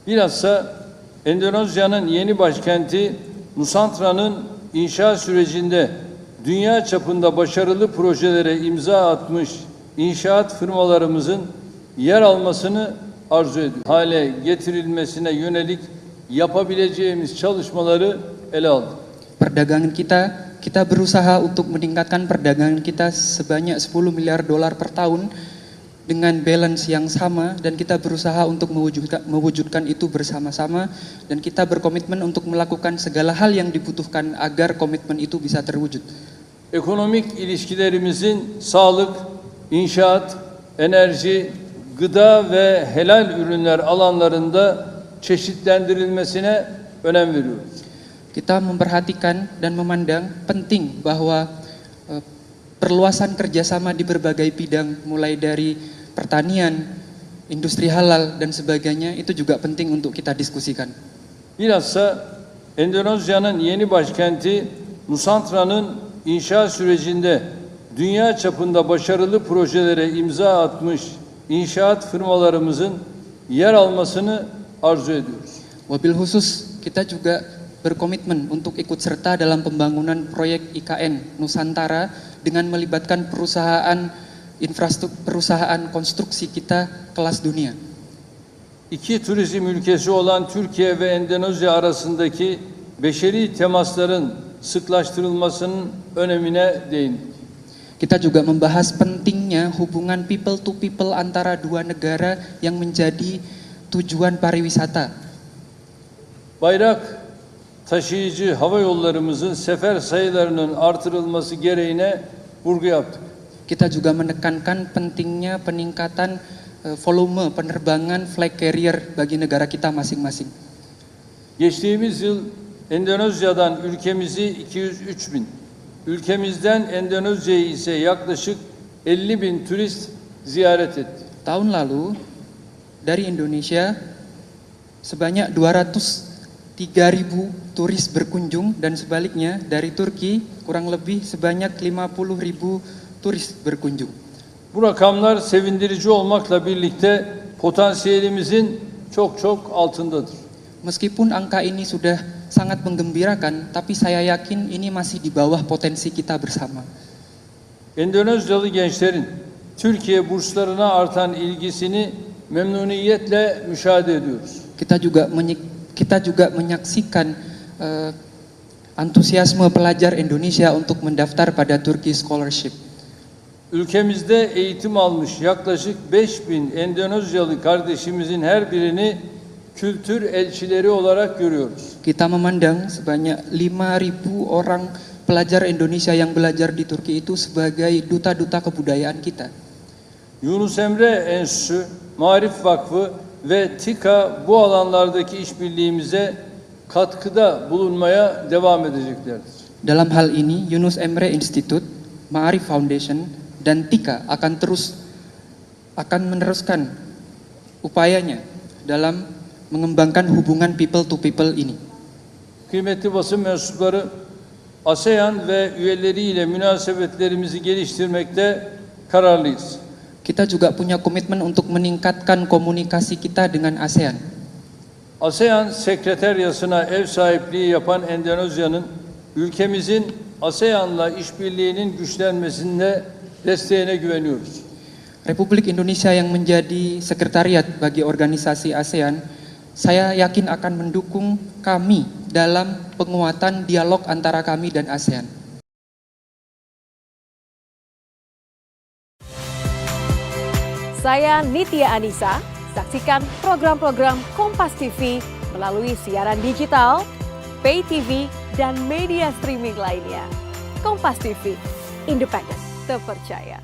Bilhassa Endonezya'nın yeni başkenti Nusantra'nın inşa sürecinde dünya çapında başarılı projelere imza atmış inşaat firmalarımızın yer almasını arzu ediyor. Hale getirilmesine yönelik yapabileceğimiz çalışmaları ele aldık. Perdagangan kita berusaha untuk meningkatkan perdagangan kita sebanyak 10 miliar dolar per tahun dengan balance yang sama, dan kita berusaha untuk mewujudkan itu bersama-sama, dan kita berkomitmen untuk melakukan segala hal yang dibutuhkan agar komitmen itu bisa terwujud. Ekonomik ilişkilerimizin sağlık, inşaat, enerji, gıda ve helal ürünler alanlarında çeşitlendirilmesine önem veriyoruz. Kita memperhatikan dan memandang penting bahwa perluasan kerjasama di berbagai bidang, mulai dari pertanian, industri halal, dan sebagainya, itu juga penting untuk kita diskusikan. Bilhassa Endonezya'nın yeni başkenti Nusantra'nın inşa sürecinde dünya çapında başarılı projelere imza atmış inşaat firmalarımızın yer almasını arzu ediyoruz. Wabil khusus, kita juga berkomitmen untuk ikut serta dalam pembangunan proyek IKN Nusantara dengan melibatkan perusahaan konstruksi kita kelas dunia. İki turizm ülkesi olan Türkiye ve Endonezya arasındaki beşeri temasların sıklaştırılmasının önemine değindik. Kita juga membahas pentingnya hubungan people to people antara dua negara yang menjadi tujuan pariwisata. Bayrak taşıyıcı hava yollarımızın sefer sayılarının artırılması gereğine vurgu yaptık. Kita juga menekankan pentingnya peningkatan volume penerbangan flag carrier bagi negara kita masing-masing. Geçtiğimiz yıl Endonezya'dan ülkemizi 203 bin, ülkemizden Endonezya'yı ise yaklaşık 50 bin turist ziyaret etti. Tahun lalu dari Indonesia sebanyak 203.000 turis berkunjung, dan sebaliknya dari Turki kurang lebih sebanyak 50.000 turis berkunjung. Bu rakamlar sevindirici olmakla birlikte potansiyelimizin çok altındadır. Meskipun angka ini sudah sangat menggembirakan, tapi saya yakin ini masih di bawah potensi kita bersama. Endonezyalı gençlerin Türkiye burslarına artan ilgisini memnuniyetle müşahede ediyoruz. Kita juga menyaksikan antusiasme pelajar Indonesia untuk mendaftar pada Turkish Scholarship. Ülkemizde eğitim almış yaklaşık 5.000 Endonezyalı kardeşimizin her birini kültür elçileri olarak görüyoruz. Kita memandang sebanyak 5.000 orang pelajar Indonesia yang belajar di Turki itu sebagai duta-duta kebudayaan kita. Yunus Emre Enstitüsü, Maarif Vakfı ve TİKA bu alanlardaki işbirliğimize katkıda bulunmaya devam edeceklerdir. Dalam hal ini, Yunus Emre Institute, Maarif Foundation, dan TİKA akan meneruskan upayanya dalam mengembangkan hubungan people to people ini. Kıymetli basın mensupları, ASEAN ve üyeleriyle münasebetlerimizi geliştirmekte kararlıyız. Kita juga punya komitmen untuk meningkatkan komunikasi kita dengan ASEAN. ASEAN Sekreteryası'na ev sahipliği yapan Endonezya'nın ülkemizin ASEAN'la işbirliğinin güçlenmesinde desteğine güveniyoruz. Republik Indonesia yang menjadi sekretariat bagi organisasi ASEAN, saya yakin akan mendukung kami dalam penguatan dialog antara kami dan ASEAN. Saya Nitya Anissa, saksikan program-program Kompas TV melalui siaran digital, pay TV, dan media streaming lainnya. Kompas TV, independen, terpercaya.